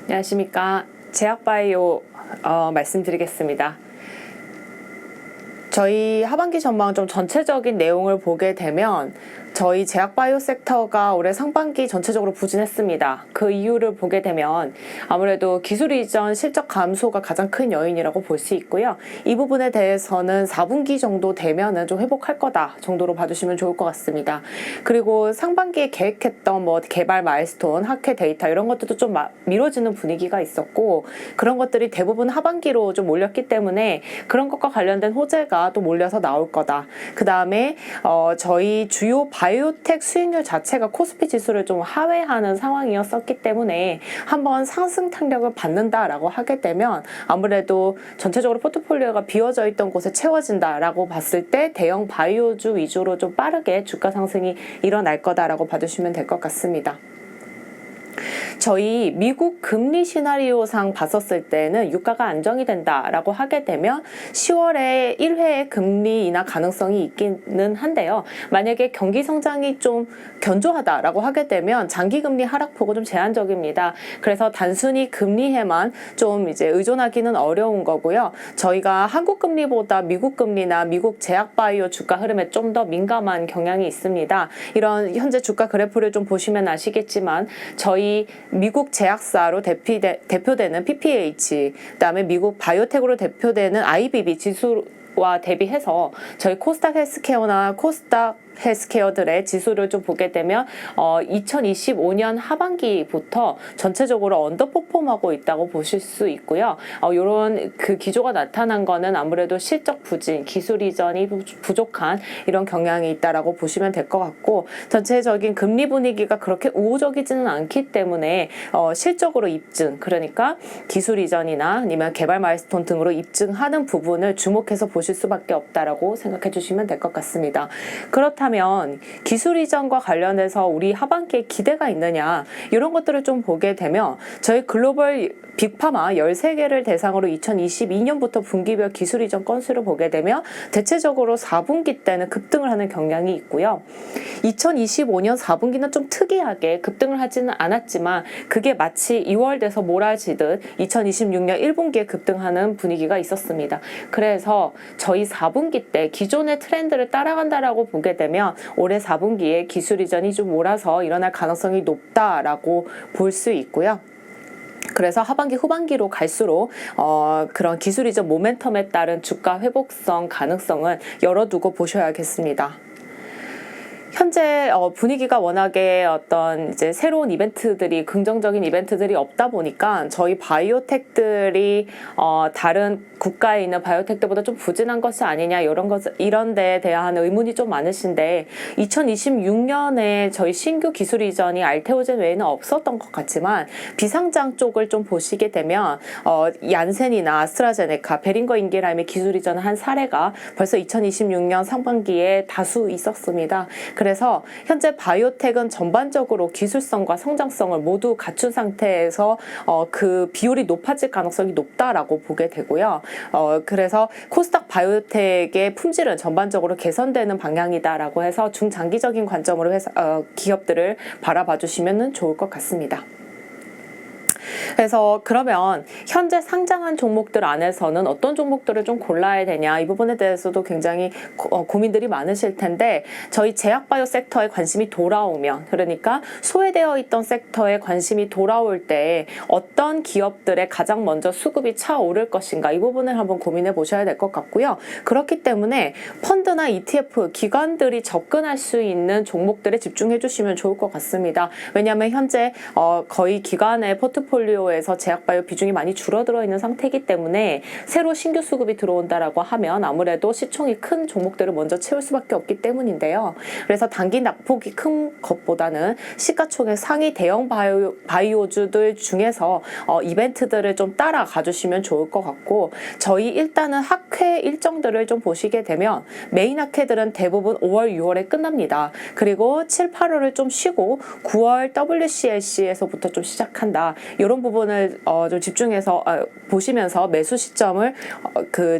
안녕하십니까. 제약바이오 말씀드리겠습니다. 저희 하반기 전망 좀 전체적인 내용을 보게 되면 저희 제약바이오 섹터가 올해 상반기 전체적으로 부진했습니다. 그 이유를 보게 되면 아무래도 기술 이전 실적 감소가 가장 큰 요인이라고 볼 수 있고요. 이 부분에 대해서는 4분기 정도 되면은 좀 회복할 거다 정도로 봐주시면 좋을 것 같습니다. 그리고 상반기에 계획했던 개발 마일스톤, 학회 데이터 이런 것들도 좀 미뤄지는 분위기가 있었고 그런 것들이 대부분 하반기로 좀 몰렸기 때문에 그런 것과 관련된 호재가 또 몰려서 나올 거다. 그 다음에 저희 주요 바이오텍 수익률 자체가 코스피 지수를 좀 하회하는 상황이었었기 때문에 한번 상승 탄력을 받는다라고 하게 되면 아무래도 전체적으로 포트폴리오가 비워져 있던 곳에 채워진다라고 봤을 때 대형 바이오주 위주로 좀 빠르게 주가 상승이 일어날 거다라고 봐주시면 될 것 같습니다. 저희 미국 금리 시나리오상 봤었을 때는 유가가 안정이 된다라고 하게 되면 10월에 1회 금리 인하 가능성이 있기는 한데요. 만약에 경기 성장이 좀 견조하다라고 하게 되면 장기 금리 하락폭은 좀 제한적입니다. 그래서 단순히 금리에만 좀 이제 의존하기는 어려운 거고요. 저희가 한국 금리보다 미국 금리나 미국 제약바이오 주가 흐름에 좀 더 민감한 경향이 있습니다. 이런 현재 주가 그래프를 좀 보시면 아시겠지만 저희 미국 제약사로 대표되는 PPH, 그다음에 미국 바이오텍으로 대표되는 IBB 지수와 대비해서 저희 코스닥 헬스케어나 코스닥 헬스케어들의 지수를 좀 보게 되면 2025년 하반기부터 전체적으로 언더퍼폼하고 있다고 보실 수 있고요. 이런 그 기조가 나타난 거는 아무래도 실적 부진, 기술 이전이 부족한 이런 경향이 있다라고 보시면 될 것 같고 전체적인 금리 분위기가 그렇게 우호적이지는 않기 때문에 실적으로 입증, 그러니까 기술 이전이나 아니면 개발 마일스톤 등으로 입증하는 부분을 주목해서 보실 수밖에 없다라고 생각해 주시면 될 것 같습니다. 그렇다면 기술 이전과 관련해서 우리 하반기에 기대가 있느냐 이런 것들을 좀 보게 되면 저희 글로벌 빅파마 13개를 대상으로 2022년부터 분기별 기술 이전 건수를 보게 되면 대체적으로 4분기 때는 급등을 하는 경향이 있고요. 2025년 4분기는 좀 특이하게 급등을 하지는 않았지만 그게 마치 2월 돼서 몰아지듯 2026년 1분기에 급등하는 분위기가 있었습니다. 그래서 저희 4분기 때 기존의 트렌드를 따라간다라고 보게 되면 올해 4분기에 기술 이전이 좀 몰아서 일어날 가능성이 높다라고 볼 수 있고요. 그래서 하반기 후반기로 갈수록 그런 기술 이전 모멘텀에 따른 주가 회복성 가능성은 열어두고 보셔야겠습니다. 현재 분위기가 워낙에 어떤 이제 새로운 이벤트들이 긍정적인 이벤트들이 없다 보니까 저희 바이오텍들이 다른 국가에 있는 바이오텍들보다 좀 부진한 것이 아니냐 이런 데에 대한 의문이 좀 많으신데 2026년에 저희 신규 기술 이전이 알테오젠 외에는 없었던 것 같지만 비상장 쪽을 좀 보시게 되면 얀센이나 아스트라제네카, 베링거 인겔하임의 기술 이전을 한 사례가 벌써 2026년 상반기에 다수 있었습니다. 그래서 현재 바이오텍은 전반적으로 기술성과 성장성을 모두 갖춘 상태에서 그 비율이 높아질 가능성이 높다라고 보게 되고요. 그래서 코스닥 바이오텍의 품질은 전반적으로 개선되는 방향이다라고 해서 중장기적인 관점으로 기업들을 바라봐 주시면 좋을 것 같습니다. 그래서 그러면 현재 상장한 종목들 안에서는 어떤 종목들을 좀 골라야 되냐 이 부분에 대해서도 굉장히 고민들이 많으실 텐데 저희 제약바이오 섹터에 관심이 돌아오면 그러니까 소외되어 있던 섹터에 관심이 돌아올 때 어떤 기업들에 가장 먼저 수급이 차오를 것인가 이 부분을 한번 고민해 보셔야 될 것 같고요. 그렇기 때문에 펀드나 ETF 기관들이 접근할 수 있는 종목들에 집중해 주시면 좋을 것 같습니다. 왜냐하면 현재 거의 기관의 포트폴리오에서 제약바이오 비중이 많이 줄어들어 있는 상태이기 때문에 새로 신규 수급이 들어온다라고 하면 아무래도 시총이 큰 종목들을 먼저 채울 수밖에 없기 때문인데요. 그래서 단기 낙폭이 큰 것보다는 시가총액 상위 대형 바이오주들 중에서 이벤트들을 좀 따라가 주시면 좋을 것 같고 저희 일단은 학회 일정들을 좀 보시게 되면 메인 학회들은 대부분 5월, 6월에 끝납니다. 그리고 7, 8월을 좀 쉬고 9월 WCLC에서부터 좀 시작한다. 이런 부분을 좀 집중해서 보시면서 매수 시점을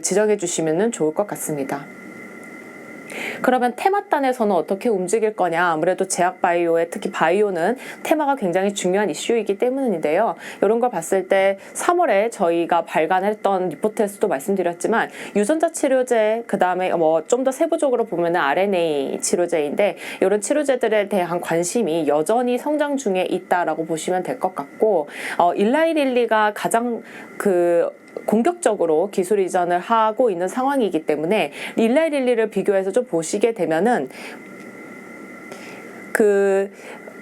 지정해 주시면 좋을 것 같습니다. 그러면 테마단에서는 어떻게 움직일 거냐? 아무래도 제약바이오에 특히 바이오는 테마가 굉장히 중요한 이슈이기 때문인데요. 이런 걸 봤을 때 3월에 저희가 발간했던 리포트에서도 말씀드렸지만 유전자 치료제, 그 다음에 뭐 좀 더 세부적으로 보면은 RNA 치료제인데 이런 치료제들에 대한 관심이 여전히 성장 중에 있다라고 보시면 될 것 같고, 일라이릴리가 가장 공격적으로 기술 이전을 하고 있는 상황이기 때문에 일라이릴리를 비교해서 좀 보시게 되면은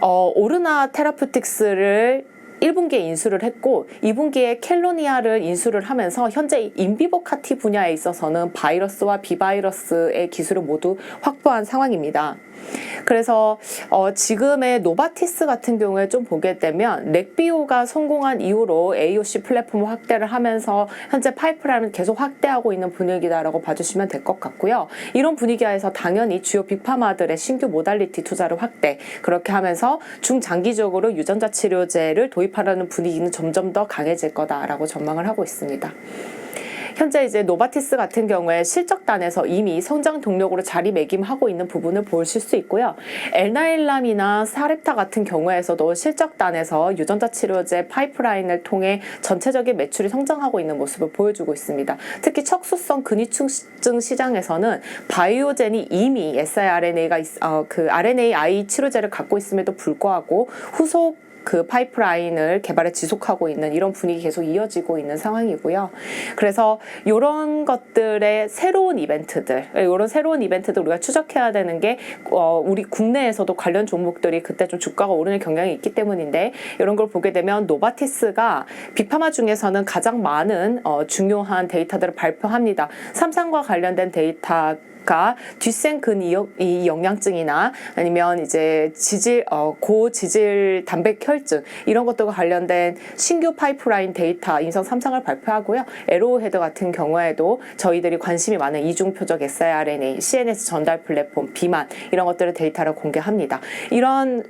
오르나 테라퓨틱스를 1분기에 인수를 했고 2분기에 켈로니아를 인수를 하면서 현재 인비보 카티 분야에 있어서는 바이러스와 비바이러스의 기술을 모두 확보한 상황입니다. 그래서 지금의 노바티스 같은 경우에 좀 보게 되면 렉비오가 성공한 이후로 AOC 플랫폼을 확대를 하면서 현재 파이프라인을 계속 확대하고 있는 분위기다라고 봐주시면 될 것 같고요. 이런 분위기에서 당연히 주요 빅파마들의 신규 모달리티 투자를 확대, 그렇게 하면서 중장기적으로 유전자 치료제를 도입하려는 분위기는 점점 더 강해질 거다라고 전망을 하고 있습니다. 현재 이제 노바티스 같은 경우에 실적단에서 이미 성장 동력으로 자리매김하고 있는 부분을 보실 수 있고요. 엘나일람이나 사렙타 같은 경우에서도 실적단에서 유전자 치료제 파이프라인을 통해 전체적인 매출이 성장하고 있는 모습을 보여주고 있습니다. 특히 척수성 근위축증 시장에서는 바이오젠이 이미 siRNA가 RNAi 치료제를 갖고 있음에도 불구하고 후속 파이프라인을 개발에 지속하고 있는 이런 분위기 계속 이어지고 있는 상황이고요. 그래서 이런 것들의 새로운 이벤트들 우리가 추적해야 되는 게 우리 국내에서도 관련 종목들이 그때 좀 주가가 오르는 경향이 있기 때문인데, 이런 걸 보게 되면 노바티스가 빅파마 중에서는 가장 많은 중요한 데이터들을 발표합니다. 삼상과 관련된 데이터 뒷생 이 영양증이나 아니면 이제 고지질 단백혈증 이런 것들과 관련된 신규 파이프라인 데이터 임상 3상을 발표하고요. 에로헤드 같은 경우에도 저희들이 관심이 많은 이중 표적 siRNA, CNS 전달 플랫폼, 비만 이런 것들의 데이터를 공개합니다. 이런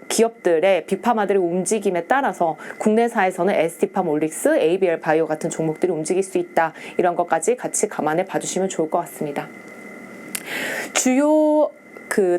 기업들의 빅파마들의 움직임에 따라서 국내사에서는 ST팜, 올릭스, ABL 바이오 같은 종목들이 움직일 수 있다. 이런 것까지 같이 감안해 봐주시면 좋을 것 같습니다. 주요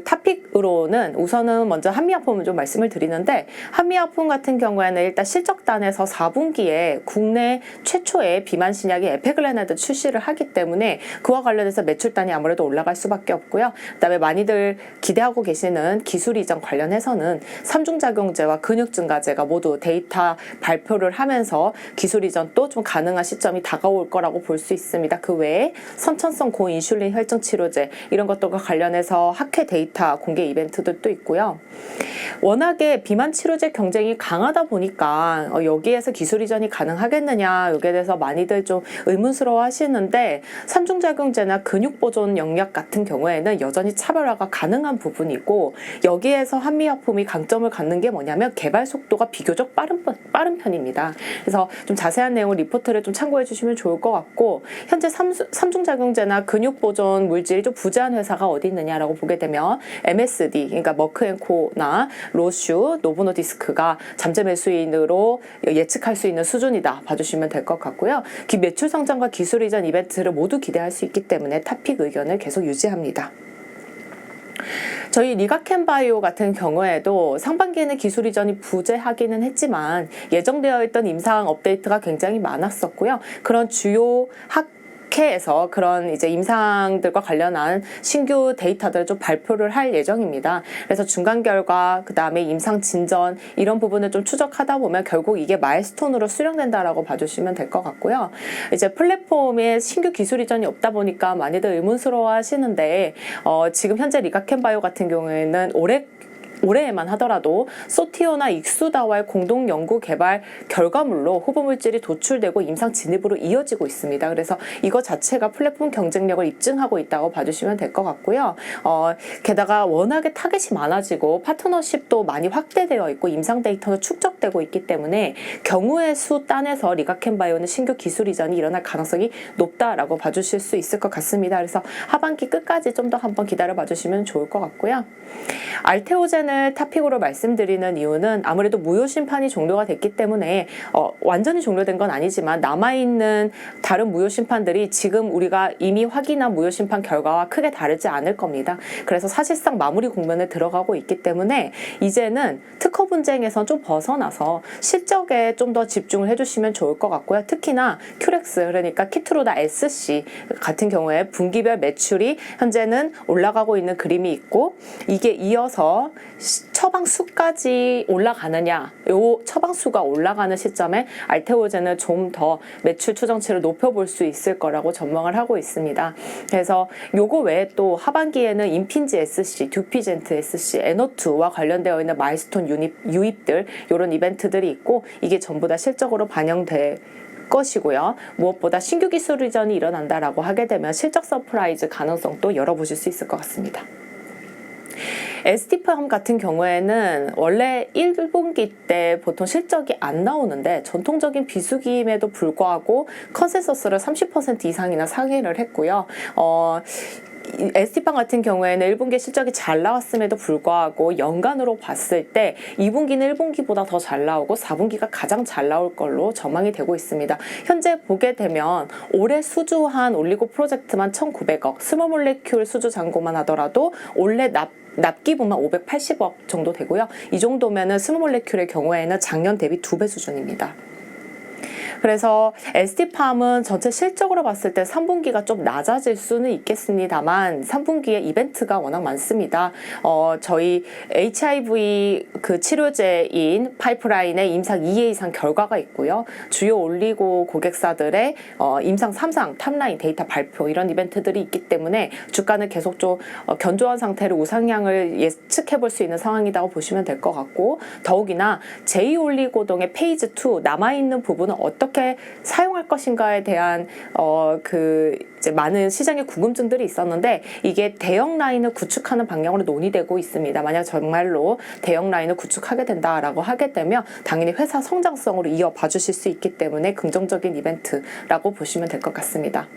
타픽으로는 우선은 먼저 한미약품을 좀 말씀을 드리는데, 한미약품 같은 경우에는 일단 실적단에서 4분기에 국내 최초의 비만 신약이 에페글레나드 출시를 하기 때문에 그와 관련해서 매출단이 아무래도 올라갈 수밖에 없고요. 그다음에 많이들 기대하고 계시는 기술 이전 관련해서는 삼중작용제와 근육증가제가 모두 데이터 발표를 하면서 기술 이전도 좀 가능한 시점이 다가올 거라고 볼 수 있습니다. 그 외에 선천성 고인슐린 혈증 치료제 이런 것들과 관련해서 학회 데이터 공개 이벤트들도 있고요. 워낙에 비만 치료제 경쟁이 강하다 보니까 여기에서 기술 이전이 가능하겠느냐, 여기에 대해서 많이들 좀 의문스러워 하시는데, 삼중작용제나 근육보존 영약 같은 경우에는 여전히 차별화가 가능한 부분이고, 여기에서 한미약품이 강점을 갖는 게 뭐냐면 개발 속도가 비교적 빠른 편입니다. 그래서 좀 자세한 내용을 리포트를 좀 참고해 주시면 좋을 것 같고, 현재 삼중작용제나 근육보존 물질이 좀 부재한 회사가 어디 있느냐라고 보게 되면 MSD, 그러니까 머크앤코나 로슈, 노보노디스크가 잠재 매수인으로 예측할 수 있는 수준이다 봐주시면 될 것 같고요. 매출 성장과 기술 이전 이벤트를 모두 기대할 수 있기 때문에 탑픽 의견을 계속 유지합니다. 저희 리가켄바이오 같은 경우에도 상반기에는 기술 이전이 부재하기는 했지만 예정되어 있던 임상 업데이트가 굉장히 많았었고요. 그런 주요 학회에서 그런 이제 임상들과 관련한 신규 데이터들을 좀 발표를 할 예정입니다. 그래서 중간 결과, 그 다음에 임상 진전 이런 부분을 좀 추적하다 보면 결국 이게 마일스톤으로 수령된다라고 봐주시면 될 것 같고요. 이제 플랫폼에 신규 기술 이전이 없다 보니까 많이들 의문스러워 하시는데, 지금 현재 리가켄바이오 같은 경우에는 올해에만 하더라도 소티오나 익수다와의 공동 연구 개발 결과물로 후보 물질이 도출되고 임상 진입으로 이어지고 있습니다. 그래서 이거 자체가 플랫폼 경쟁력을 입증하고 있다고 봐주시면 될 것 같고요. 게다가 워낙에 타겟이 많아지고 파트너십도 많이 확대되어 있고 임상 데이터도 축적되고 있기 때문에 경우의 수 단에서 리가켄바이오는 신규 기술 이전이 일어날 가능성이 높다라고 봐주실 수 있을 것 같습니다. 그래서 하반기 끝까지 좀 더 한번 기다려 봐주시면 좋을 것 같고요. 알테오젠을 타픽으로 말씀드리는 이유는 아무래도 무효 심판이 종료가 됐기 때문에 완전히 종료된 건 아니지만 남아있는 다른 무효 심판들이 지금 우리가 이미 확인한 무효 심판 결과와 크게 다르지 않을 겁니다. 그래서 사실상 마무리 국면에 들어가고 있기 때문에 이제는 특허 분쟁에선 좀 벗어나서 실적에 좀 더 집중을 해주시면 좋을 것 같고요. 특히나 큐렉스, 그러니까 키트루다 SC 같은 경우에 분기별 매출이 현재는 올라가고 있는 그림이 있고, 이게 이어서 처방수까지 올라가느냐, 요 처방수가 올라가는 시점에 알테오젠을 좀 더 매출 추정치를 높여볼 수 있을 거라고 전망을 하고 있습니다. 그래서 요거 외에 또 하반기에는 인핀지 SC, 듀피젠트 SC, 에너투와 관련되어 있는 마일스톤 유입들, 이런 이벤트들이 있고, 이게 전부 다 실적으로 반영될 것이고요. 무엇보다 신규 기술 이전이 일어난다라고 하게 되면 실적 서프라이즈 가능성도 열어보실 수 있을 것 같습니다. ST팜 같은 경우에는 원래 1분기 때 보통 실적이 안 나오는데 전통적인 비수기임에도 불구하고 컨센서스를 30% 이상이나 상회를 했고요. ST팜 같은 경우에는 1분기 실적이 잘 나왔음에도 불구하고 연간으로 봤을 때 2분기는 1분기보다 더 잘 나오고 4분기가 가장 잘 나올 걸로 전망이 되고 있습니다. 현재 보게 되면 올해 수주한 올리고 프로젝트만 1,900억, 스몰몰레큘 수주 잔고만 하더라도 올해 납기분만 580억 정도 되고요. 이 정도면은 스몰몰레큘의 경우에는 작년 대비 2배 수준입니다. 그래서 ST팜은 전체 실적으로 봤을 때 3분기가 좀 낮아질 수는 있겠습니다만 3분기에 이벤트가 워낙 많습니다. 저희 HIV 그 치료제인 파이프라인의 임상 2회 이상 결과가 있고요. 주요 올리고 고객사들의 임상 3상 탑라인 데이터 발표, 이런 이벤트들이 있기 때문에 주가는 계속 좀 견조한 상태로 우상향을 예측해 볼 수 있는 상황이라고 보시면 될 것 같고, 더욱이나 제2올리고동의 페이즈 2 남아있는 부분은 어떻게 사용할 것인가에 대한 이제 많은 시장의 궁금증들이 있었는데, 이게 대형 라인을 구축하는 방향으로 논의되고 있습니다. 만약 정말로 대형 라인을 구축하게 된다라고 하게 되면 당연히 회사 성장성으로 이어봐 주실 수 있기 때문에 긍정적인 이벤트라고 보시면 될 것 같습니다.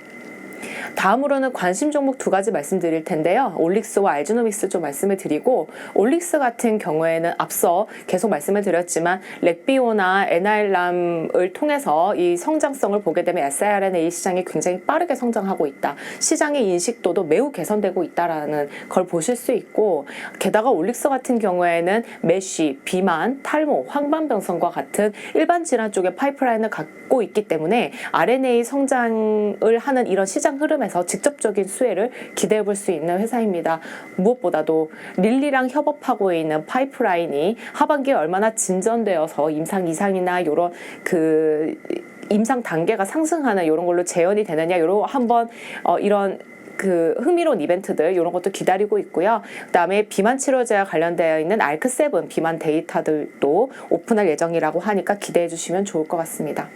다음으로는 관심 종목 2가지 말씀드릴 텐데요. 올릭스와 알지노믹스 좀 말씀을 드리고, 올릭스 같은 경우에는 앞서 계속 말씀을 드렸지만 렉비오나 에나일람을 통해서 이 성장성을 보게 되면 siRNA 시장이 굉장히 빠르게 성장하고 있다. 시장의 인식도도 매우 개선되고 있다라는 걸 보실 수 있고, 게다가 올릭스 같은 경우에는 메쉬, 비만, 탈모, 황반변성과 같은 일반 질환 쪽의 파이프라인을 갖고 있기 때문에 RNA 성장을 하는 이런 시장 흐름에서 직접적인 수혜를 기대해 볼 수 있는 회사입니다. 무엇보다도 릴리랑 협업하고 있는 파이프라인이 하반기에 얼마나 진전되어서 임상 이상이나 이런 임상 단계가 상승하는 이런 걸로 재현이 되느냐, 이런 한번 이런 흥미로운 이벤트들, 이런 것도 기다리고 있고요. 그 다음에 비만 치료제와 관련되어 있는 알크7 비만 데이터들도 오픈할 예정이라고 하니까 기대해 주시면 좋을 것 같습니다.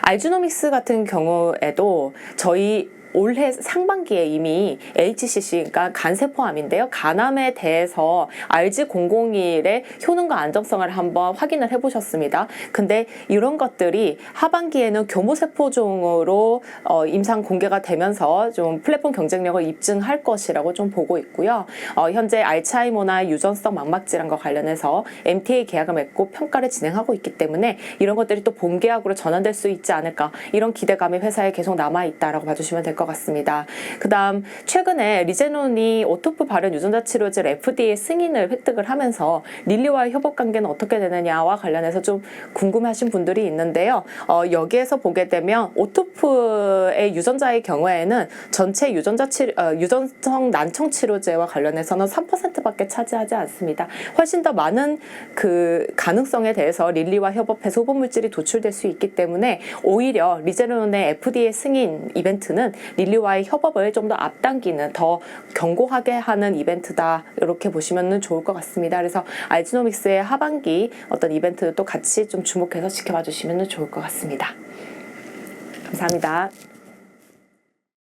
알지노믹스 같은 경우에도 저희 올해 상반기에 이미 HCC, 그러니까 간세포암인데요. 간암에 대해서 RG001의 효능과 안정성을 한번 확인을 해보셨습니다. 근데 이런 것들이 하반기에는 교모세포종으로 임상 공개가 되면서 좀 플랫폼 경쟁력을 입증할 것이라고 좀 보고 있고요. 현재 알츠하이머나 유전성 망막질환과 관련해서 MTA 계약을 맺고 평가를 진행하고 있기 때문에 이런 것들이 또 본계약으로 전환될 수 있지 않을까, 이런 기대감이 회사에 계속 남아있다라고 봐주시면 될 것 같습니다. 그 다음 최근에 리제논이 오토프 발현 유전자 치료제를 FDA 승인을 획득을 하면서 릴리와의 협업 관계는 어떻게 되느냐와 관련해서 좀 궁금하신 분들이 있는데요. 여기에서 보게 되면 오토프의 유전자의 경우에는 전체 유전성 난청 치료제와 관련해서는 3%밖에 차지하지 않습니다. 훨씬 더 많은 가능성에 대해서 릴리와 협업해서 후보 물질이 도출될 수 있기 때문에 오히려 리제논의 FDA 승인 이벤트는 릴리와의 협업을 좀 더 앞당기는, 더 견고하게 하는 이벤트다, 이렇게 보시면 좋을 것 같습니다. 그래서 알지노믹스의 하반기 어떤 이벤트도 같이 좀 주목해서 지켜봐 주시면 좋을 것 같습니다. 감사합니다.